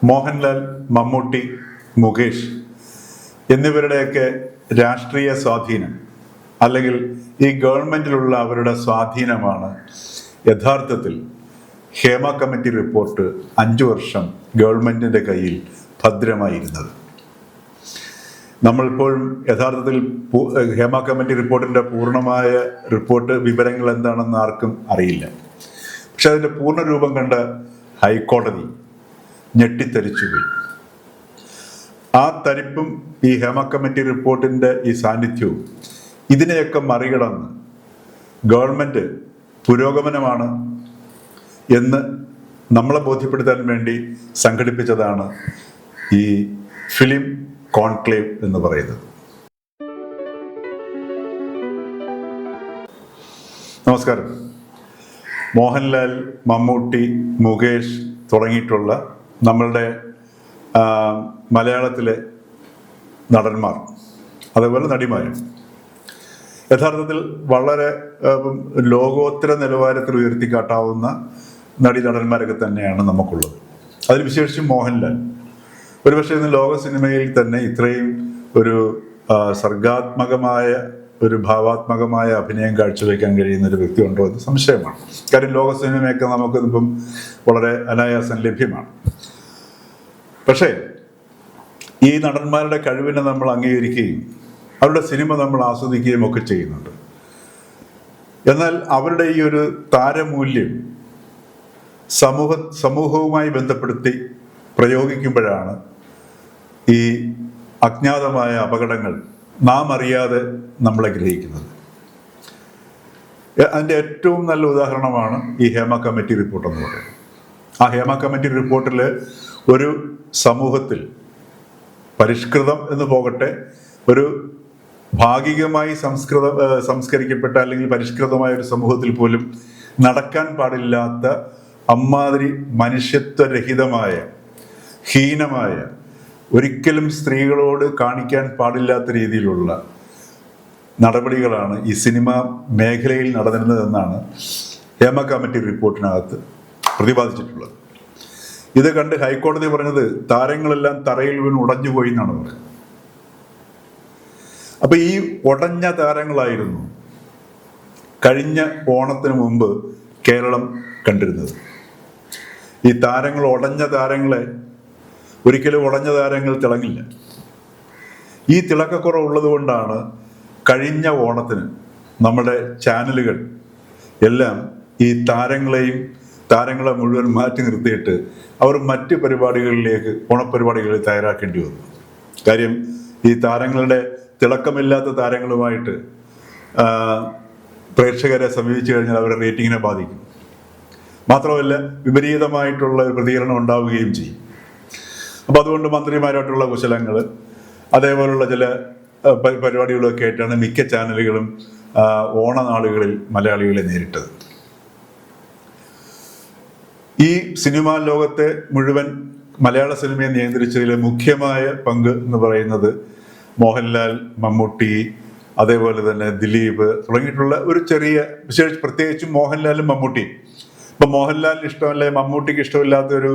മോഹൻലാൽ, മമ്മൂട്ടി, മുകേഷ് എന്നിവരുടെയൊക്കെ രാഷ്ട്രീയ സ്വാധീനം അല്ലെങ്കിൽ ഈ ഗവൺമെന്റിലുള്ള അവരുടെ സ്വാധീനമാണ് യഥാർത്ഥത്തിൽ ഹേമ കമ്മിറ്റി റിപ്പോർട്ട് 5 വർഷം ഗവൺമെന്റിന്റെ കയ്യിൽ ഭദ്രമായിരുന്നത്. നമ്മളിപ്പോഴും യഥാർത്ഥത്തിൽ ഹേമ കമ്മിറ്റി റിപ്പോർട്ടിന്റെ പൂർണ്ണമായ റിപ്പോർട്ട് വിവരങ്ങൾ എന്താണെന്ന് ആർക്കും അറിയില്ല. പക്ഷെ അതിന്റെ പൂർണ്ണ രൂപം കണ്ട ഹൈക്കോടതി ഞെട്ടിത്തരിച്ചുപോയി. ആ തരിപ്പും ഈ ഹേമ കമ്മിറ്റി റിപ്പോർട്ടിന്റെ ഈ സാന്നിധ്യവും ഇതിനെയൊക്കെ മറികടന്ന് ഗവൺമെന്റ് പുരോഗമനമാണ് എന്ന് നമ്മളെ ബോധ്യപ്പെടുത്താൻ വേണ്ടി സംഘടിപ്പിച്ചതാണ് ഈ ഫിലിം കോൺക്ലേവ് എന്ന് പറയുന്നത്. നമസ്കാരം. മോഹൻലാൽ, മമ്മൂട്ടി, മുകേഷ് തുടങ്ങിയിട്ടുള്ള നമ്മളുടെ മലയാളത്തിലെ നടന്മാർ, അതേപോലെ നടിമാരും യഥാർത്ഥത്തിൽ വളരെ ലോകോത്തര നിലവാരത്തിൽ ഉയർത്തിക്കാട്ടാവുന്ന നടന്മാരൊക്കെ തന്നെയാണ് നമുക്കുള്ളത്. അതിൽ വിശേഷിച്ചും മോഹൻലാൽ ഒരുപക്ഷെ ഇന്ന് ലോക സിനിമയിൽ തന്നെ ഇത്രയും ഒരു സർഗാത്മകമായ ഒരു ഭാവാത്മകമായ അഭിനയം കാഴ്ചവെക്കാൻ കഴിയുന്ന ഒരു വ്യക്തി ഉണ്ടോ എന്ന് സംശയമാണ്. കാര്യം ലോക സിനിമയൊക്കെ നമുക്കിപ്പം വളരെ അനായാസം ലഭ്യമാണ്. പക്ഷേ ഈ നടന്മാരുടെ കഴിവിനെ നമ്മൾ അംഗീകരിക്കുകയും അവരുടെ സിനിമ നമ്മൾ ആസ്വദിക്കുകയും ഒക്കെ ചെയ്യുന്നുണ്ട്. എന്നാൽ അവരുടെ ഈ ഒരു താരമൂല്യം സമൂഹവുമായി ബന്ധപ്പെടുത്തി പ്രയോഗിക്കുമ്പോഴാണ് ഈ അജ്ഞാതമായ അപകടങ്ങൾ നാം അറിയാതെ നമ്മളെ ഗ്രഹിക്കുന്നത്. അതിൻ്റെ ഏറ്റവും നല്ല ഉദാഹരണമാണ് ഈ ഹേമ കമ്മിറ്റി റിപ്പോർട്ട് എന്ന് പറയുന്നത്. ആ ഹേമ കമ്മിറ്റി റിപ്പോർട്ടിൽ ഒരു സമൂഹത്തിൽ പരിഷ്കൃതം എന്ന് പോകട്ടെ, ഒരു ഭാഗികമായി സംസ്കരിക്കപ്പെട്ട അല്ലെങ്കിൽ പരിഷ്കൃതമായ ഒരു സമൂഹത്തിൽ പോലും നടക്കാൻ പാടില്ലാത്ത അമ്മാതിരി മനുഷ്യത്വരഹിതമായ, ഹീനമായ, ഒരിക്കലും സ്ത്രീകളോട് കാണിക്കാൻ പാടില്ലാത്ത രീതിയിലുള്ള നടപടികളാണ് ഈ സിനിമ മേഖലയിൽ നടന്നിരുന്നതെന്നാണ് ഹേമ കമ്മിറ്റി റിപ്പോർട്ടിനകത്ത് പ്രതിപാദിച്ചിട്ടുള്ളത്. ഇത് കണ്ട് ഹൈക്കോടതി പറഞ്ഞത് താരങ്ങളെല്ലാം തറയിൽ വീണ് ഉടഞ്ഞുപോയി എന്നാണ് പറയുന്നത്. അപ്പൊ ഈ ഉടഞ്ഞ താരങ്ങളായിരുന്നു കഴിഞ്ഞ ഓണത്തിന് മുമ്പ് കേരളം കണ്ടിരുന്നത്. ഈ താരങ്ങൾ, ഉടഞ്ഞ താരങ്ങളെ ഒരിക്കലും ഉടഞ്ഞ താരങ്ങൾ തിളങ്ങില്ല. ഈ തിളക്കക്കുറവുള്ളത് കൊണ്ടാണ് കഴിഞ്ഞ ഓണത്തിന് നമ്മുടെ ചാനലുകൾ എല്ലാം ഈ താരങ്ങളെ മുഴുവൻ മാറ്റി നിർത്തിയിട്ട് അവർ മറ്റ് പരിപാടികളിലേക്ക്, ഓണപരിപാടികളിൽ തയ്യാറാക്കേണ്ടി വന്നു. കാര്യം ഈ താരങ്ങളുടെ തിളക്കമില്ലാത്ത താരങ്ങളുമായിട്ട് പ്രേക്ഷകരെ സമീപിച്ചു കഴിഞ്ഞാൽ അവരുടെ റേറ്റിങ്ങിനെ ബാധിക്കും. മാത്രമല്ല വിപരീതമായിട്ടുള്ള ഒരു പ്രതികരണം ഉണ്ടാവുകയും ചെയ്യും. അപ്പം അതുകൊണ്ട് മന്ത്രിമാരായിട്ടുള്ള കുശലങ്ങൾ, അതേപോലുള്ള ചില പരിപാടികളൊക്കെ ആയിട്ടാണ് മിക്ക ചാനലുകളും ഓണനാളുകളിൽ മലയാളികളെ നേരിട്ടത്. ഈ സിനിമാ ലോകത്തെ മുഴുവൻ മലയാള സിനിമയെ നിയന്ത്രിച്ചതിലെ മുഖ്യമായ പങ്ക് എന്ന് പറയുന്നത് മോഹൻലാൽ, മമ്മൂട്ടി, അതേപോലെ തന്നെ ദിലീപ് തുടങ്ങിയിട്ടുള്ള ഒരു ചെറിയ, പ്രത്യേകിച്ചും മോഹൻലാലും മമ്മൂട്ടിയും. ഇപ്പം മോഹൻലാലിന് ഇഷ്ടമല്ല, മമ്മൂട്ടിക്ക് ഇഷ്ടമില്ലാത്ത ഒരു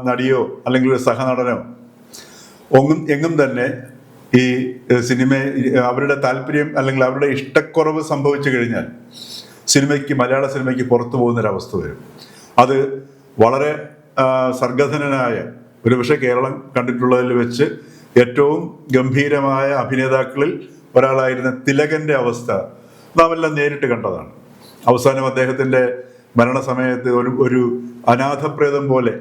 നടിയോ അല്ലെങ്കിൽ ഒരു സഹനടനോ എങ്ങും തന്നെ ഈ അവരുടെ താല്പര്യം അല്ലെങ്കിൽ അവരുടെ ഇഷ്ടക്കുറവ് സംഭവിച്ചു കഴിഞ്ഞാൽ മലയാള സിനിമയ്ക്ക് പുറത്തു പോകുന്നൊരവസ്ഥ വരും. അത് വളരെ സർഗധനനായ, ഒരുപക്ഷെ കേരളം കണ്ടിട്ടുള്ളതിൽ വെച്ച് ഏറ്റവും ഗംഭീരമായ അഭിനേതാക്കളിൽ ഒരാളായിരുന്ന തിലകന്റെ അവസ്ഥ നാം എല്ലാം നേരിട്ട് കണ്ടതാണ്. അവസാനം അദ്ദേഹത്തിന്റെ മരണസമയത്ത് ഒരു അനാഥപ്രേതം പോലെ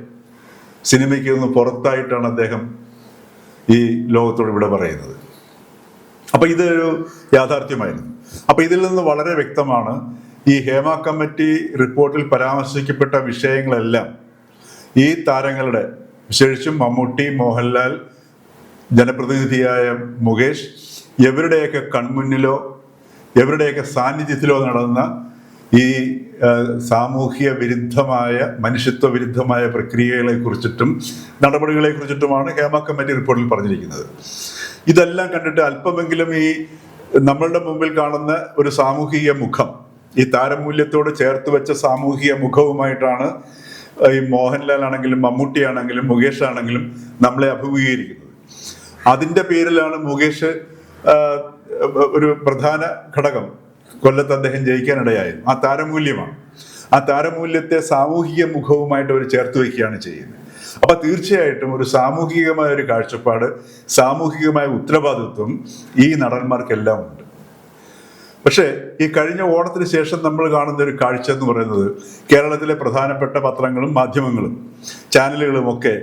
സിനിമയ്ക്ക് നിന്ന് പുറത്തായിട്ടാണ് അദ്ദേഹം ഈ ലോകത്തോട് ഇവിടെ പറയുന്നത്. അപ്പൊ ഇതൊരു യാഥാർത്ഥ്യമായിരുന്നു. അപ്പൊ ഇതിൽ നിന്ന് വളരെ വ്യക്തമാണ് ഈ ഹേമ കമ്മിറ്റി റിപ്പോർട്ടിൽ പരാമർശിക്കപ്പെട്ട വിഷയങ്ങളെല്ലാം ഈ താരങ്ങളുടെ, വിശേഷിച്ചും മമ്മൂട്ടി, മോഹൻലാൽ, ജനപ്രതിനിധിയായ മുകേഷ്, എവരുടെയൊക്കെ കൺമുന്നിലോ എവരുടെയൊക്കെ സാന്നിധ്യത്തിലോ നടന്ന ഈ സാമൂഹ്യ വിരുദ്ധമായ, മനുഷ്യത്വ വിരുദ്ധമായ പ്രക്രിയകളെ കുറിച്ചിട്ടും നടപടികളെ കുറിച്ചിട്ടുമാണ് ഹേമ കമ്മിറ്റി റിപ്പോർട്ടിൽ പറഞ്ഞിരിക്കുന്നത്. ഇതെല്ലാം കണ്ടിട്ട് അല്പമെങ്കിലും ഈ നമ്മളുടെ മുമ്പിൽ കാണുന്ന ഒരു സാമൂഹിക മുഖം, ഈ താരമൂല്യത്തോട് ചേർത്ത് വെച്ച സാമൂഹിക മുഖവുമായിട്ടാണ് ഈ മോഹൻലാൽ ആണെങ്കിലും മമ്മൂട്ടി ആണെങ്കിലും മുകേഷ് ആണെങ്കിലും നമ്മളെ അഭിമുഖീകരിക്കുന്നത്. അതിൻ്റെ പേരിലാണ് മുകേഷ് ഒരു പ്രധാന ഘടകം കൊല്ലത്ത് അദ്ദേഹം ജയിക്കാനിടയായത്. ആ താരമൂല്യമാണ്. ആ താരമൂല്യത്തെ സാമൂഹിക മുഖവുമായിട്ട് അവർ ചേർത്ത് വയ്ക്കുകയാണ് ചെയ്യുന്നത്. അപ്പൊ തീർച്ചയായിട്ടും ഒരു സാമൂഹികമായ ഒരു കാഴ്ചപ്പാട്, സാമൂഹികമായ ഉത്തരവാദിത്വം ഈ നടന്മാർക്കെല്ലാം ഉണ്ട്. പക്ഷേ ഈ കഴിഞ്ഞ ഓണത്തിന് ശേഷം നമ്മൾ കാണുന്ന ഒരു കാഴ്ച എന്ന് പറയുന്നത് കേരളത്തിലെ പ്രധാനപ്പെട്ട പത്രങ്ങളും മാധ്യമങ്ങളും ചാനലുകളും ഒക്കെ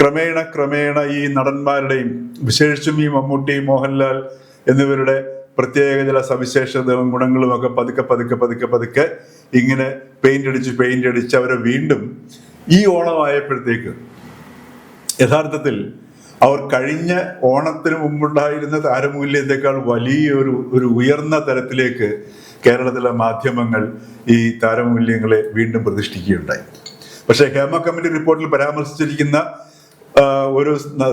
ക്രമേണ ഈ നടന്മാരുടെയും വിശേഷിച്ചും ഈ മമ്മൂട്ടി, മോഹൻലാൽ എന്നിവരുടെ പ്രത്യേക ചില സവിശേഷതകളും ഗുണങ്ങളും ഒക്കെ പതുക്കെ ഇങ്ങനെ പെയിന്റ് അടിച്ച് അവരെ വീണ്ടും ഈ ഓണമായപ്പോഴത്തേക്ക് യഥാർത്ഥത്തിൽ അവർ കഴിഞ്ഞ ഓണത്തിന് മുമ്പുണ്ടായിരുന്ന താരമൂല്യത്തെക്കാൾ ഒരു ഉയർന്ന തലത്തിലേക്ക് കേരളത്തിലെ മാധ്യമങ്ങൾ ഈ താരമൂല്യങ്ങളെ വീണ്ടും പ്രതിഷ്ഠിക്കുകയുണ്ടായി. പക്ഷേ ഹേമ കമ്മിറ്റി റിപ്പോർട്ടിൽ പരാമർശിച്ചിരിക്കുന്ന ഒരു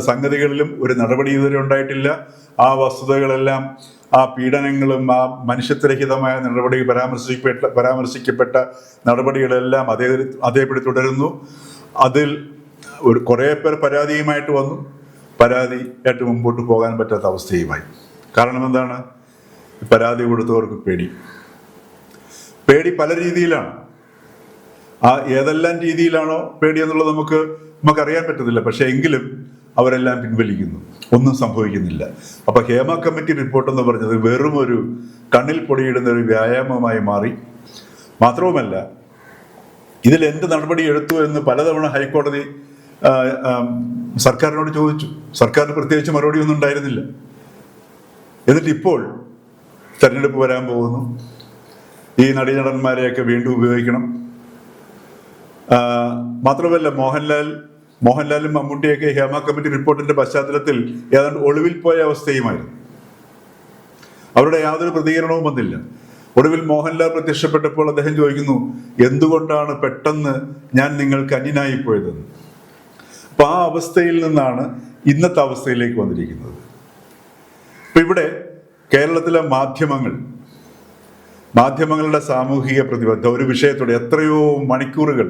സംഗതികളിലും ഒരു നടപടി ഇതുവരെ ഉണ്ടായിട്ടില്ല. ആ വസ്തുതകളെല്ലാം, ആ പീഡനങ്ങളും ആ മനുഷ്യത്വരഹിതമായ നടപടി പരാമർശിക്കപ്പെട്ട നടപടികളെല്ലാം അതേപടി തുടരുന്നു. അതിൽ കുറേ പേർ പരാതിയുമായിട്ട് വന്നു, പരാതിയായിട്ട് മുമ്പോട്ട് പോകാൻ പറ്റാത്ത അവസ്ഥയുമായി. കാരണം എന്താണ്? പരാതി കൊടുത്തവർക്ക് പേടി പല രീതിയിലാണ്. ആ ഏതെല്ലാം രീതിയിലാണോ പേടി എന്നുള്ളത് നമുക്കറിയാൻ പറ്റത്തില്ല. പക്ഷെ എങ്കിലും അവരെല്ലാം പിൻവലിക്കുന്നു, ഒന്നും സംഭവിക്കുന്നില്ല. അപ്പൊ ഹേമ കമ്മിറ്റി റിപ്പോർട്ട് എന്ന് പറഞ്ഞത് വെറും ഒരു കണ്ണിൽ പൊടിയിടുന്ന ഒരു വ്യായാമമായി മാറി. മാത്രവുമല്ല, ഇതിൽ എന്ത് നടപടി എടുത്തു എന്ന് പലതവണ ഹൈക്കോടതി സർക്കാരിനോട് ചോദിച്ചു. സർക്കാരിന് പ്രത്യേകിച്ച് മറുപടി ഒന്നും ഉണ്ടായിരുന്നില്ല. എന്നിട്ട് ഇപ്പോൾ തെരഞ്ഞെടുപ്പ് വരാൻ പോകുന്നു, ഈ നടീനടന്മാരെയൊക്കെ വീണ്ടും ഉപയോഗിക്കണം. മാത്രമല്ല, മോഹൻലാലും മമ്മൂട്ടിയൊക്കെ ഹേമ കമ്മിറ്റി റിപ്പോർട്ടിന്റെ പശ്ചാത്തലത്തിൽ ഏതാണ്ട് ഒളിവിൽ പോയ അവസ്ഥയുമായിരുന്നു. അവരുടെ യാതൊരു പ്രതികരണവും വന്നില്ല. ഒടുവിൽ മോഹൻലാൽ പ്രത്യക്ഷപ്പെട്ടപ്പോൾ അദ്ദേഹം ചോദിക്കുന്നു, എന്തുകൊണ്ടാണ് പെട്ടെന്ന് ഞാൻ നിങ്ങൾക്ക് അന്യനായി പോയതെന്ന്. അപ്പൊ ആ അവസ്ഥയിൽ നിന്നാണ് ഇന്നത്തെ അവസ്ഥയിലേക്ക് വന്നിരിക്കുന്നത്. ഇപ്പൊ ഇവിടെ കേരളത്തിലെ മാധ്യമങ്ങളുടെ സാമൂഹിക പ്രതിബദ്ധത ഒരു വിഷയത്തോടെ എത്രയോ മണിക്കൂറുകൾ,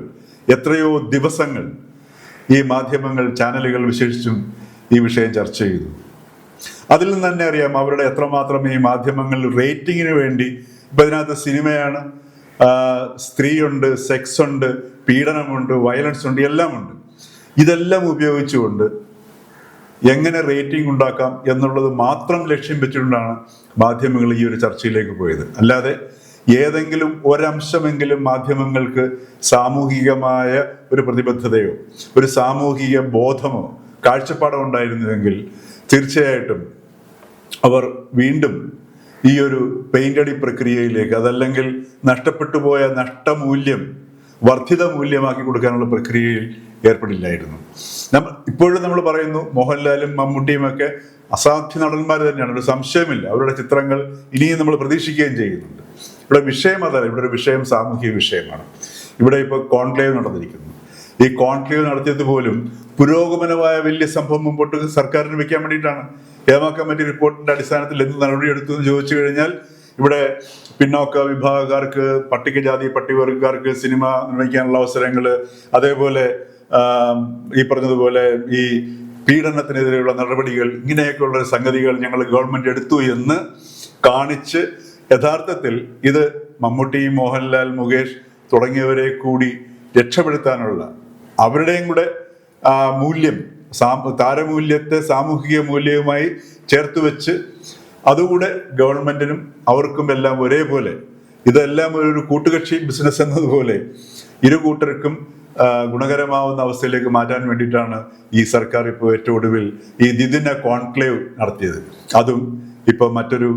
എത്രയോ ദിവസങ്ങൾ ഈ മാധ്യമങ്ങൾ, ചാനലുകൾ വിശേഷിച്ചും ഈ വിഷയം ചർച്ച ചെയ്തു. അതിൽ നിന്ന് തന്നെ അറിയാം അവരുടെ എത്രമാത്രം ഈ മാധ്യമങ്ങൾ റേറ്റിങ്ങിന് വേണ്ടി, ഇപ്പൊ ഇതിനകത്ത് സിനിമയാണ്, സ്ത്രീയുണ്ട്, സെക്സ് ഉണ്ട്, പീഡനമുണ്ട്, വയലൻസ് ഉണ്ട്, എല്ലാം ഉണ്ട്. ഇതെല്ലാം ഉപയോഗിച്ചുകൊണ്ട് എങ്ങനെ റേറ്റിംഗ് ഉണ്ടാക്കാം എന്നുള്ളത് മാത്രം ലക്ഷ്യം വെച്ചുകൊണ്ടാണ് മാധ്യമങ്ങൾ ഈ ഒരു ചർച്ചയിലേക്ക് പോയത്. അല്ലാതെ ഏതെങ്കിലും ഒരംശമെങ്കിലും മാധ്യമങ്ങൾക്ക് സാമൂഹികമായ ഒരു പ്രതിബദ്ധതയോ ഒരു സാമൂഹിക ബോധമോ കാഴ്ചപ്പാടോ ഉണ്ടായിരുന്നുവെങ്കിൽ തീർച്ചയായിട്ടും അവർ വീണ്ടും ഈ ഒരു പെയിന്റടി പ്രക്രിയയിലേക്ക്, അതല്ലെങ്കിൽ നഷ്ടപ്പെട്ടു പോയ നഷ്ടമൂല്യം വർദ്ധിത മൂല്യമാക്കി കൊടുക്കാനുള്ള പ്രക്രിയയിൽ ഏർപ്പെടില്ലായിരുന്നു. ഇപ്പോഴും നമ്മൾ പറയുന്നു മോഹൻലാലും മമ്മൂട്ടിയും ഒക്കെ അസാധ്യ നടന്മാർ തന്നെയാണ്, ഒരു സംശയമില്ല. അവരുടെ ചിത്രങ്ങൾ ഇനിയും നമ്മൾ പ്രതീക്ഷിക്കുകയും ചെയ്യുന്നുണ്ട്. ഇവിടെ വിഷയം അതല്ല, ഇവിടെ ഒരു വിഷയം സാമൂഹിക വിഷയമാണ്. ഇവിടെ ഇപ്പോൾ കോൺക്ലേവ് നടന്നിരിക്കുന്നു. ഈ കോൺക്ലേവ് നടത്തിയത് പോലും പുരോഗമനമായ വലിയ സംഭവം മുമ്പോട്ട് സർക്കാരിന് വെക്കാൻ വേണ്ടിയിട്ടാണ്. ഹേമ കമ്മിറ്റി റിപ്പോർട്ടിന്റെ അടിസ്ഥാനത്തിൽ എന്ത് നടപടിയെടുത്തു എന്ന് ചോദിച്ചു കഴിഞ്ഞാൽ ഇവിടെ പിന്നോക്ക വിഭാഗക്കാർക്ക്, പട്ടികജാതി പട്ടികവർഗക്കാർക്ക് സിനിമ നിർമ്മിക്കാനുള്ള അവസരങ്ങൾ, അതേപോലെ ഈ പറഞ്ഞതുപോലെ ഈ പീഡനത്തിനെതിരെയുള്ള നടപടികൾ, ഇങ്ങനെയൊക്കെയുള്ള സംഗതികൾ ഞങ്ങൾ ഗവൺമെന്റ് എടുത്തു എന്ന് കാണിച്ച് യഥാർത്ഥത്തിൽ ഇത് മമ്മൂട്ടി, മോഹൻലാൽ, മുകേഷ് തുടങ്ങിയവരെ കൂടി രക്ഷപ്പെടുത്താനുള്ള അവരുടെയും കൂടെ മൂല്യം, താരമൂല്യത്തെ സാമൂഹിക മൂല്യവുമായി ചേർത്ത് വെച്ച് അതുകൂടെ ഗവൺമെന്റിനും അവർക്കും എല്ലാം ഒരേപോലെ, ഇതെല്ലാം ഒരു കൂട്ടുകക്ഷി ബിസിനസ് എന്നതുപോലെ ഇരു കൂട്ടർക്കും ഗുണകരമാവുന്ന അവസ്ഥയിലേക്ക് മാറ്റാൻ വേണ്ടിയിട്ടാണ് ഈ സർക്കാർ ഇപ്പോൾ ഏറ്റവും ഒടുവിൽ ഈ ദ്വിദിന കോൺക്ലേവ് നടത്തിയത്. അതും ഇപ്പൊ മറ്റൊരു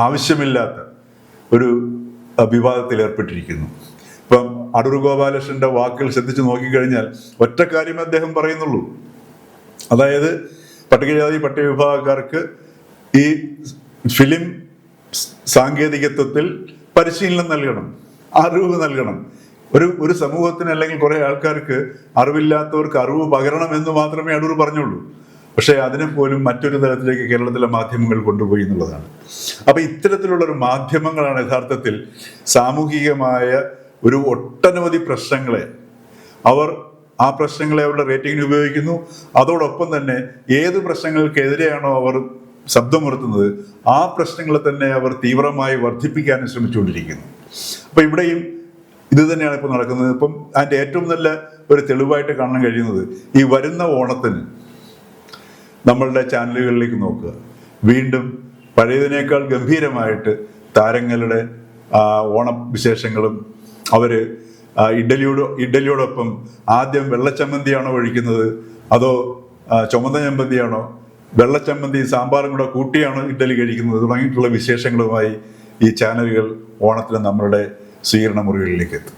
ആവശ്യമില്ലാത്ത ഒരു വിവാദത്തിൽ ഏർപ്പെട്ടിരിക്കുന്നു. ഇപ്പം അടൂർ ഗോപാലകൃഷ്ണന്റെ വാക്കുകൾ ശ്രദ്ധിച്ചു നോക്കിക്കഴിഞ്ഞാൽ ഒറ്റ കാര്യം അദ്ദേഹം പറയുന്നുള്ളൂ. അതായത് പട്ടികജാതി പട്ടികവിഭാഗക്കാർക്ക് ഈ ഫിലിം സാങ്കേതികത്വത്തിൽ പരിശീലനം നൽകണം, അറിവ് നൽകണം. ഒരു സമൂഹത്തിന് അല്ലെങ്കിൽ കുറെ ആൾക്കാർക്ക് അറിവില്ലാത്തവർക്ക് അറിവ് പകരണം എന്ന് മാത്രമേ അടൂർ പറഞ്ഞുള്ളൂ. പക്ഷെ അതിനെ പോലും മറ്റൊരു തലത്തിലേക്ക് കേരളത്തിലെ മാധ്യമങ്ങൾ കൊണ്ടുപോയി എന്നുള്ളതാണ്. അപ്പൊ ഇത്തരത്തിലുള്ള ഒരു മാധ്യമങ്ങളാണ് യഥാർത്ഥത്തിൽ സാമൂഹികമായ ഒരു ഒട്ടനവധി പ്രശ്നങ്ങളെ അവർ ആ പ്രശ്നങ്ങളെ അവരുടെ റേറ്റിംഗിന് ഉപയോഗിക്കുന്നു. അതോടൊപ്പം തന്നെ ഏത് പ്രശ്നങ്ങൾക്കെതിരെയാണോ അവർ ശബ്ദമുയർത്തുന്നത് ആ പ്രശ്നങ്ങളെ തന്നെ അവർ തീവ്രമായി വർദ്ധിപ്പിക്കാനും ശ്രമിച്ചുകൊണ്ടിരിക്കുന്നു. അപ്പൊ ഇവിടെയും ഇത് തന്നെയാണ് ഇപ്പോൾ നടക്കുന്നത്. ഇപ്പം അതിൻ്റെ ഏറ്റവും നല്ല ഒരു തെളിവായിട്ട് കാണാൻ കഴിയുന്നത് ഈ വരുന്ന ഓണത്തിന് നമ്മളുടെ ചാനലുകളിലേക്ക് നോക്കുക, വീണ്ടും പഴയതിനേക്കാൾ ഗംഭീരമായിട്ട് താരങ്ങളുടെ ഓണ വിശേഷങ്ങളും അവർ ഇഡ്ഡലിയോടൊപ്പം ആദ്യം വെള്ളച്ചമ്മന്തിയാണോ ഒഴിക്കുന്നത് അതോ ചുമന്ന ചമ്മന്തിയാണോ, വെള്ളച്ചമ്മന്തി സാമ്പാറും കൂടെ കൂട്ടിയാണോ ഇഡ്ഡലി കഴിക്കുന്നത് തുടങ്ങിയിട്ടുള്ള വിശേഷങ്ങളുമായി ഈ ചാനലുകൾ ഓണത്തിന് നമ്മളുടെ സ്വീകരണ മുറികളിലേക്ക് എത്തും.